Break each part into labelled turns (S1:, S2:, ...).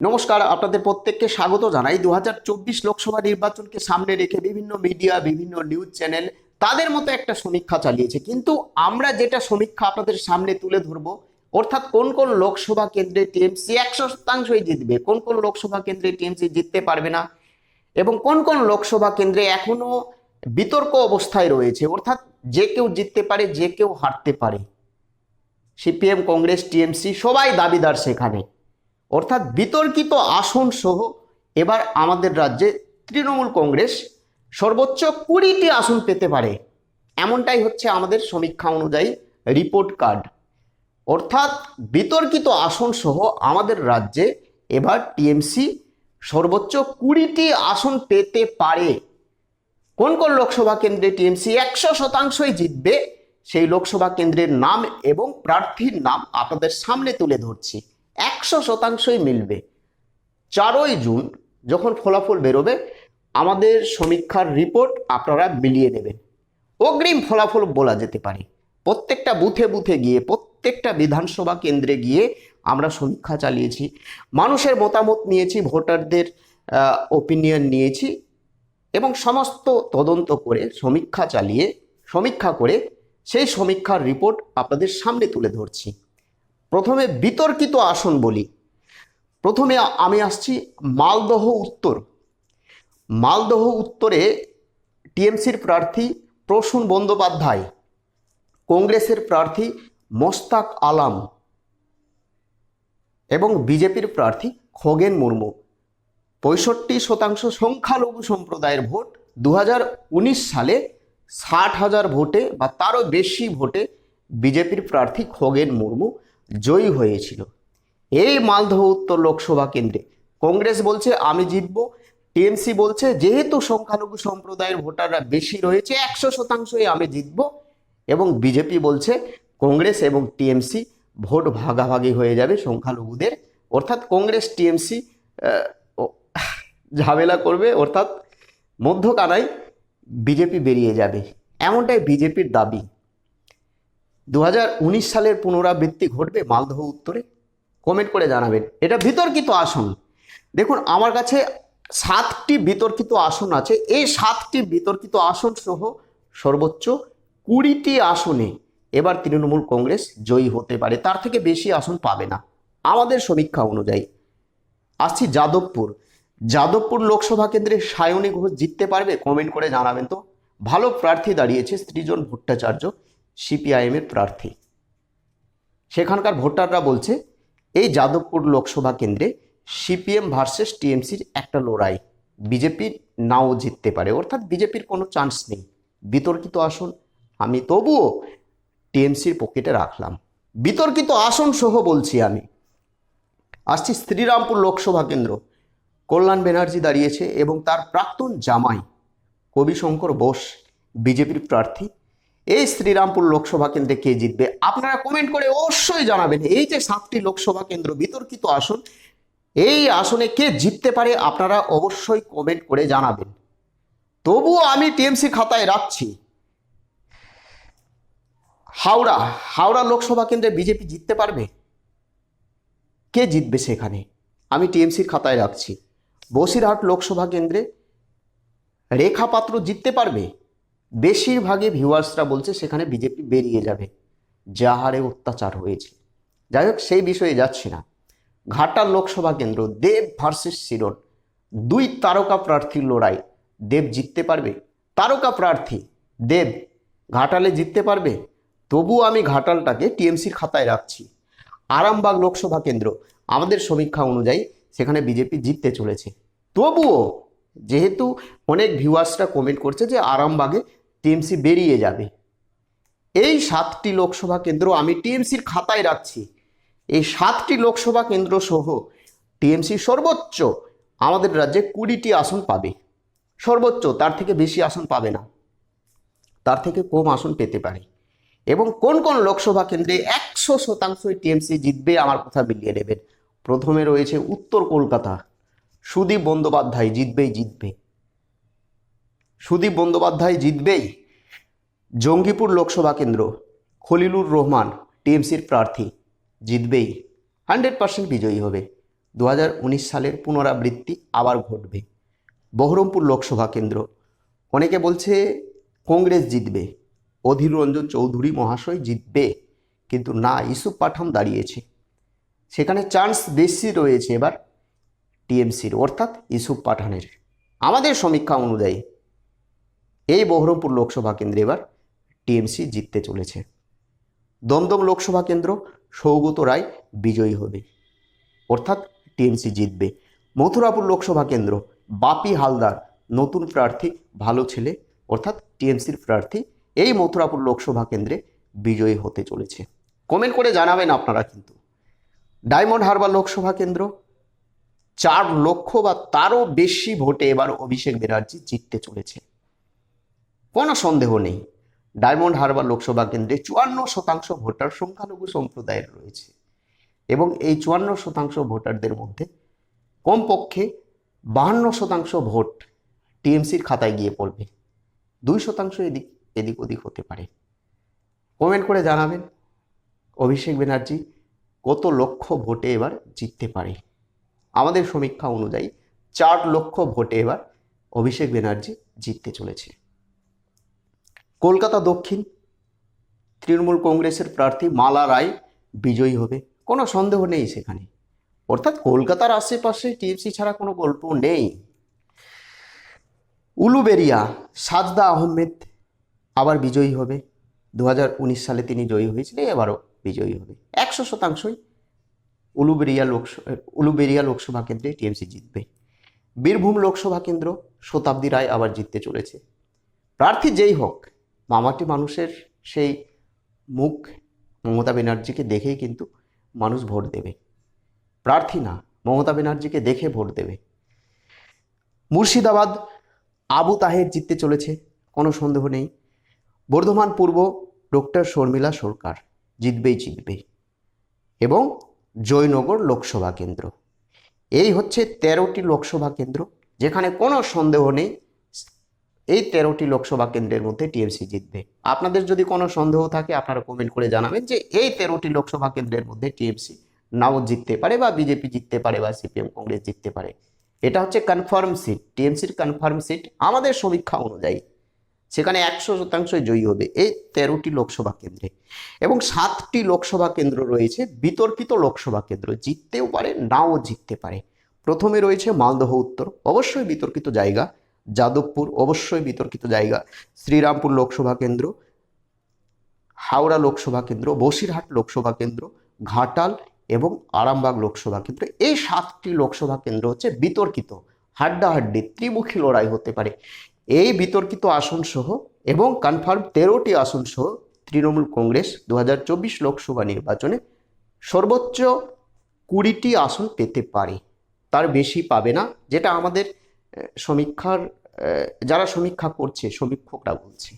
S1: নমস্কার, আপনাদের প্রত্যেককে স্বাগত জানাই। 2024 লোকসভা নির্বাচনকে সামনে রেখে বিভিন্ন মিডিয়া, বিভিন্ন নিউজ চ্যানেল তাদের মতো একটা সমীক্ষা চালিয়েছে, কিন্তু আমরা যেটা সমীক্ষা আপনাদের সামনে তুলে ধরবো, অর্থাৎ কোন কোন লোকসভা কেন্দ্রে টিএমসি 100%ই জিতবে, কোন কোন লোকসভা কেন্দ্রে টিএমসি জিততে পারবে না, এবং কোন কোন লোকসভা কেন্দ্রে এখনো বিতর্ক অবস্থায় রয়েছে, অর্থাৎ যে কেউ জিততে পারে, যে কেউ হারতে পারে। সিপিএম, কংগ্রেস, টিএমসি সবাই দাবিদার সেখানে, অর্থাৎ বিতর্কিত আসন সহ এবার আমাদের রাজ্যে তৃণমূল কংগ্রেস সর্বোচ্চ 20টি আসন পেতে পারে, এমনটাই হচ্ছে আমাদের সমীক্ষা অনুযায়ী রিপোর্ট কার্ড। অর্থাৎ বিতর্কিত আসন সহ আমাদের রাজ্যে এবার টিএমসি সর্বোচ্চ 20টি আসন পেতে পারে। কোন কোন লোকসভা কেন্দ্রে টিএমসি 100%ই জিতবে, সেই লোকসভা কেন্দ্রের নাম এবং প্রার্থীর নাম আপনাদের সামনে তুলে ধরছি। 100%ই মিলবে। 4ই জুন যখন ফলাফল বেরোবে, আমাদের সমীক্ষার রিপোর্ট আপনারা মিলিয়ে নেবেন। অগ্রিম ফলাফল বলা যেতে পারে। প্রত্যেকটা বুথে বুথে গিয়ে, প্রত্যেকটা বিধানসভা কেন্দ্রে গিয়ে আমরা সমীক্ষা চালিয়েছি, মানুষের মতামত নিয়েছি, ভোটারদের ওপিনিয়ন নিয়েছি এবং সমস্ত তদন্ত করে সমীক্ষা করে সেই সমীক্ষার রিপোর্ট আপনাদের সামনে তুলে ধরছি। প্রথমে বিতর্কিত আসন বলি। প্রথমে আমি আসছি মালদহ উত্তর। মালদহ উত্তরে টিএমসির প্রার্থী প্রসূন বন্দ্যোপাধ্যায়, কংগ্রেসের প্রার্থী মোস্তাক আলম এবং বিজেপির প্রার্থী খগেন মুর্মু। 65% সংখ্যালঘু সম্প্রদায়ের ভোট 2019 সালে 60,000 ভোটে বা তারও বেশি ভোটে বিজেপির প্রার্থী খগেন মুর্মু জয়ী হয়েছিল। এই মালদহ উত্তর লোকসভা কেন্দ্রে কংগ্রেস বলছে আমি জিতব, টিএমসি বলছে যেহেতু সংখ্যালঘু সম্প্রদায়ের ভোটাররা বেশি রয়েছে 100%ই আমি জিতব, এবং বিজেপি বলছে কংগ্রেস এবং টিএমসি ভোট ভাগাভাগি হয়ে যাবে সংখ্যালঘুদের, অর্থাৎ কংগ্রেস টিএমসি ঝামেলা করবে, অর্থাৎ মধ্যকানায় বিজেপি বেরিয়ে যাবে, এমনটাই বিজেপির দাবি। 2019 সালের পুনরাবৃত্তি ঘটবে মালদহ উত্তরে? কমেন্ট করে জানাবেন। এটা বিতর্কিত আসন। দেখুন, আমার কাছে 7টি বিতর্কিত আসন আছে। এই 7টি বিতর্কিত আসন সহ সর্বোচ্চ 20টি আসনে এবার তৃণমূল কংগ্রেস জয়ী হতে পারে, তার থেকে বেশি আসন পাবে না আমাদের সমীক্ষা অনুযায়ী। আসছি যাদবপুর লোকসভা কেন্দ্রে সায়নী ঘোষ জিততে পারবে? কমেন্ট করে জানাবেন তো। ভালো প্রার্থী দাঁড়িয়েছে সৃজন ভট্টাচার্য, সিপিআইএম এর প্রার্থী। সেখানকার ভোটাররা বলছে এই যাদবপুর লোকসভা কেন্দ্রে সিপিএম ভার্সেস টিএমসির একটা লড়াই, বিজেপি নাও জিততে পারে, অর্থাৎ বিজেপির কোনো চান্স নেই। বিতর্কিত আসন আমি তবুও টিএমসির পকেটে রাখলাম। বিতর্কিত আসন সহ বলছি আমি। আসছি শ্রীরামপুর লোকসভা কেন্দ্র। কল্যাণ ব্যানার্জি দাঁড়িয়েছে এবং তার প্রাক্তন জামাই কবিশঙ্কর বোস বিজেপির প্রার্থী। এই শ্রীরামপুর লোকসভা কেন্দ্রে কে জিতবে আপনারা কমেন্ট করে অবশ্যই জানাবেন। এই যে 7টি লোকসভা কেন্দ্র বিতর্কিত আসন, এই আসনে কে জিততে পারে আপনারা অবশ্যই কমেন্ট করে জানাবেন। তবুও আমি টিএমসি খাতায় রাখছি হাওড়া লোকসভা কেন্দ্রে বিজেপি জিততে পারবে? কে জিতবে সেখানে? আমি টিএমসির খাতায় রাখছি। বসিরহাট লোকসভা কেন্দ্রে রেখা পাত্র জিততে পারবে? বেশিরভাগই ভিউয়ার্সরা বলছে সেখানে বিজেপি বেরিয়ে যাবে, যা হারে অত্যাচার হয়েছে। যাই হোক, সেই বিষয়ে যাচ্ছি না। ঘাটাল লোকসভা কেন্দ্র দেব ভার্সেস শিরন, 2 তারকা প্রার্থীর লড়াই। দেব জিততে পারবে? তারকা প্রার্থী দেব ঘাটালে জিততে পারবে? তবু আমি ঘাটালটাকে টিএমসির খাতায় রাখছি। আরামবাগ লোকসভা কেন্দ্র, আমাদের সমীক্ষা অনুযায়ী সেখানে বিজেপি জিততে চলেছে। তবুও যেহেতু অনেক ভিউয়ার্সরা কমেন্ট করছে যে আরামবাগে টিএমসি বেরিয়ে যাবে, এই 7টি লোকসভা কেন্দ্র আমি টিএমসির খাতায় রাখছি। এই 7টি লোকসভা কেন্দ্র সহ টিএমসি সর্বোচ্চ আমাদের রাজ্যে 20টি আসন পাবে, সর্বোচ্চ। তার থেকে বেশি আসন পাবে না, তার থেকে কম আসন পেতে পারে। এবং কোন কোন লোকসভা কেন্দ্রে 100%ই টিএমসি জিতবে আমার কথা মিলিয়ে নেবেন। প্রথমে রয়েছে উত্তর কলকাতা, সুদীপ বন্দ্যোপাধ্যায় জিতবে। সুদীপ বন্দ্যোপাধ্যায় জিতবেই। জঙ্গিপুর লোকসভা কেন্দ্র, খলিলুর রহমান টিএমসির প্রার্থী, জিতবেই, 100% বিজয়ী হবে। 2019 সালের পুনরাবৃত্তি আবার ঘটবে। বহরমপুর লোকসভা কেন্দ্র, অনেকে বলছে কংগ্রেস জিতবে, অধীর রঞ্জন চৌধুরী মহাশয় জিতবে, কিন্তু না, ইউসুফ পাঠান দাঁড়িয়েছে। সেখানে চান্স বেশি রয়েছে এবার টিএমসির, অর্থাৎ ইউসুফ পাঠানের। আমাদের সমীক্ষা অনুযায়ী এই বহরমপুর লোকসভা কেন্দ্রে এবার টিএমসি জিততে চলেছে। দমদম লোকসভা কেন্দ্র, সৌগত রায় বিজয়ী হবে, অর্থাৎ টিএমসি জিতবে। মথুরাপুর লোকসভা কেন্দ্র, বাপি হালদার নতুন প্রার্থী, ভালো ছেলে, অর্থাৎ টিএমসির প্রার্থী এই মথুরাপুর লোকসভা কেন্দ্রে বিজয়ী হতে চলেছে। কমেন্ট করে জানাবেন আপনারা কিন্তু। ডায়মন্ড হারবার লোকসভা কেন্দ্র, 4 লক্ষ বা তারও বেশি ভোটে এবার অভিষেক ব্যানার্জি জিততে চলেছে, কোনো সন্দেহ নেই। ডায়মন্ড হারবার লোকসভা কেন্দ্রে 54% ভোটার সংখ্যালঘু সম্প্রদায়ের রয়েছে, এবং এই 54% ভোটারদের মধ্যে কমপক্ষে 52% ভোট টিএমসির খাতায় গিয়ে পড়বে, 2% এদিক ওদিক হতে পারে। কমেন্ট করে জানাবেন অভিষেক ব্যানার্জি কত লক্ষ ভোটে এবার জিততে পারে। আমাদের সমীক্ষা অনুযায়ী 4 লক্ষ ভোটে এবার অভিষেক ব্যানার্জি জিততে চলেছে। কলকাতা দক্ষিণ, তৃণমূল কংগ্রেসের প্রার্থী মালা রায় বিজয়ী হবে, কোনো সন্দেহ নেই সেখানে, অর্থাৎ কলকাতার আশেপাশে টিএমসি ছাড়া কোনো গল্প নেই। উলুবেরিয়া, সাজদা আহমেদ আবার বিজয়ী হবে, 2019 সালে তিনি জয়ী হয়েছিলেন, এবারও বিজয়ী হবে। 100% উলুবেরিয়া লোকসভা কেন্দ্রে টিএমসি জিতবে। বীরভূম লোকসভা কেন্দ্র, শতাব্দী রায় আবার জিততে চলেছে। প্রার্থী যেই হোক, মামাটি মানুষের সেই মুখ মমতা ব্যানার্জিকে দেখেই কিন্তু মানুষ ভোট দেবে, প্রার্থী না, মমতা ব্যানার্জিকে দেখে ভোট দেবে। মুর্শিদাবাদ, আবু তাহের জিততে চলেছে, কোনো সন্দেহ নেই। বর্ধমান পূর্ব, ডক্টর শর্মিলা সরকার জিতবে। এবং জয়নগর লোকসভা কেন্দ্র, এই হচ্ছে 13টি লোকসভা কেন্দ্র, যেখানে কোনো সন্দেহ নেই এই 13টি লোকসভা কেন্দ্রের মধ্যে টিএমসি জিতবে। আপনাদের যদি কোনো সন্দেহ থাকে আপনারা কমেন্ট করে জানাবেন যে এই 13টি লোকসভা কেন্দ্রের মধ্যে টিএমসি নাও জিততে পারে, বা বিজেপি জিততে পারে, বা সিপিএম কংগ্রেস জিততে পারে। এটা হচ্ছে কনফার্ম সিট, টিএমসির কনফার্ম সিট আমাদের সমীক্ষা অনুযায়ী। সেখানে 100% জয়ী হবে এই 13টি লোকসভা কেন্দ্রে। এবং 7টি লোকসভা কেন্দ্র রয়েছে বিতর্কিত লোকসভা কেন্দ্র, জিততেও পারে নাও জিততে পারে। প্রথমে রয়েছে মালদহ উত্তর, অবশ্যই বিতর্কিত জায়গা। যাদবপুর, অবশ্যই বিতর্কিত জায়গা। শ্রীরামপুর লোকসভা কেন্দ্র, হাওড়া লোকসভা কেন্দ্র, বসিরহাট লোকসভা কেন্দ্র, ঘাটাল এবং আরামবাগ লোকসভা কেন্দ্র, এই 7টি লোকসভা কেন্দ্র হচ্ছে বিতর্কিত, হাড্ডাহাড্ডি ত্রিমুখী লড়াই হতে পারে। এই বিতর্কিত আসন সহ এবং কনফার্ম 13টি আসন সহ তৃণমূল কংগ্রেস 2024 লোকসভা নির্বাচনে সর্বোচ্চ 20টি আসন পেতে পারে, তার বেশি পাবে না, যেটা আমাদের যারা সমীক্ষা করছে সমীক্ষকরা বলছে।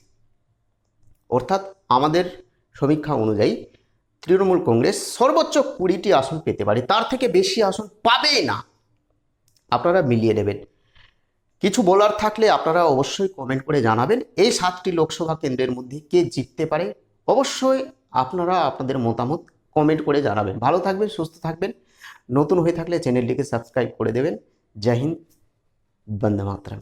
S1: অর্থাৎ আমাদের সমীক্ষা অনুযায়ী তৃণমূল কংগ্রেস সর্বোচ্চ 20টি আসন পেতে পারে, তার থেকে বেশি আসন পাবে না। আপনারা মিলিয়ে নেবেন। কিছু বলার থাকলে আপনারা অবশ্যই কমেন্ট করে জানাবেন এই 7টি লোকসভা কেন্দ্রের মধ্যে কে জিততে পারে। অবশ্যই আপনারা আপনাদের মতামত কমেন্ট করে জানাবেন। ভালো থাকবেন, সুস্থ থাকবেন। নতুন হয়ে থাকলে চ্যানেলটিকে সাবস্ক্রাইব করে দেবেন। জয় হিন্দ, বন্দে মাতরম।